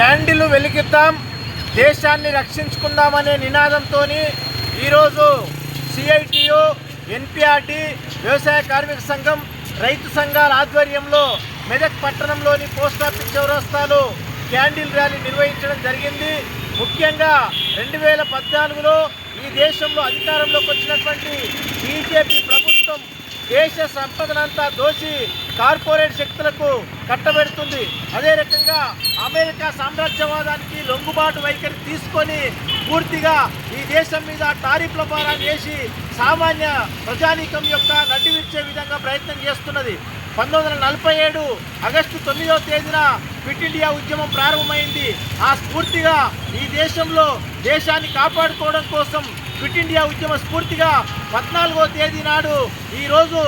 Candle వెలిగిద్దాం, దేశాన్ని రక్షించుకుందామనే నినాదంతో ఈరోజు సిఐటియు, ఎన్పిఆర్డి, వ్యవసాయ కార్మిక సంఘం, రైతు సంఘాల ఆధ్వర్యంలో మెదక్ పట్టణంలోని పోస్టాఫీస్ చౌరస్తాలో క్యాండిల్ ర్యాలీ నిర్వహించడం జరిగింది. ముఖ్యంగా 2014లో ఈ దేశంలో అధికారంలోకి వచ్చినటువంటి బీజేపీ ప్రభుత్వం దేశ సంపదనంతా దోచి కార్పొరేట్ శక్తులకు కట్టబెడుతుంది. అదే రకంగా అమెరికా సామ్రాజ్యవాదానికి లొంగుబాటు వైఖరి తీసుకొని పూర్తిగా ఈ దేశం మీద టారిఫ్ల భారాన్ని వేసి సామాన్య ప్రజానీకం యొక్క నడ్డి విరిచే విధంగా ప్రయత్నం చేస్తున్నది. 1947 ఆగస్టు 9వ తేదీన క్విట్ ఇండియా ఉద్యమం ప్రారంభమైంది. ఆ స్ఫూర్తిగా ఈ దేశంలో దేశాన్ని కాపాడుకోవడం కోసం క్విట్ ఇండియా ఉద్యమ స్ఫూర్తిగా 14వ తేదీ నాడు ఈరోజు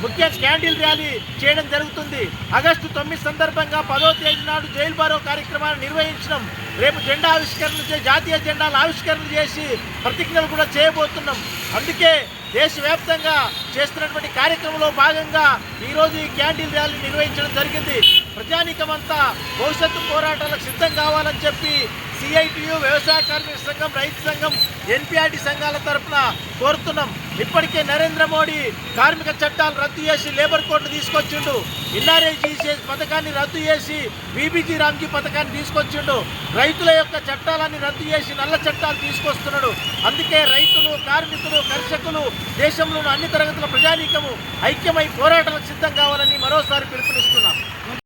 ముఖ్య క్యాండిల్ ర్యాలీ చేయడం జరుగుతుంది. ఆగస్టు 9 సందర్భంగా 10వ తేదీ నాడు జైలు బారో కార్యక్రమాన్ని నిర్వహించడం, రేపు జెండా ఆవిష్కరణ జాతీయ జెండాలు ఆవిష్కరణ చేసి ప్రతిజ్ఞలు కూడా చేయబోతున్నాం. అందుకే దేశవ్యాప్తంగా చేస్తున్నటువంటి కార్యక్రమంలో భాగంగా ఈరోజు ఈ క్యాండిల్ ర్యాలీ నిర్వహించడం జరిగింది. ప్రజానీకమంతా భవిష్యత్తు పోరాటాలకు సిద్ధం కావాలని చెప్పి సిఐటియు, వ్యవసాయ కార్మిక సంఘం, రైతు సంఘం, ఎన్పిఆర్డి సంఘాల తరఫున కోరుతున్నాం. ఇప్పటికే నరేంద్ర మోడీ కార్మిక చట్టాలు రద్దు చేసి లేబర్ కోడ్ను తీసుకొచ్చిండు. ఎన్ఆర్ఐజీసీ పథకాన్ని రద్దు చేసి బీబీజీ రామ్జీ పథకాన్ని తీసుకొచ్చిండు. రైతుల యొక్క చట్టాలన్నీ రద్దు చేసి నల్ల చట్టాలు తీసుకొస్తున్నాడు. అందుకే రైతులు, కార్మికులు, కర్షకులు, దేశంలోని అన్ని తరగతుల ప్రజానీకము ఐక్యమై పోరాటాలకు సిద్ధం కావాలని మరోసారి పిలుపునిస్తున్నాం.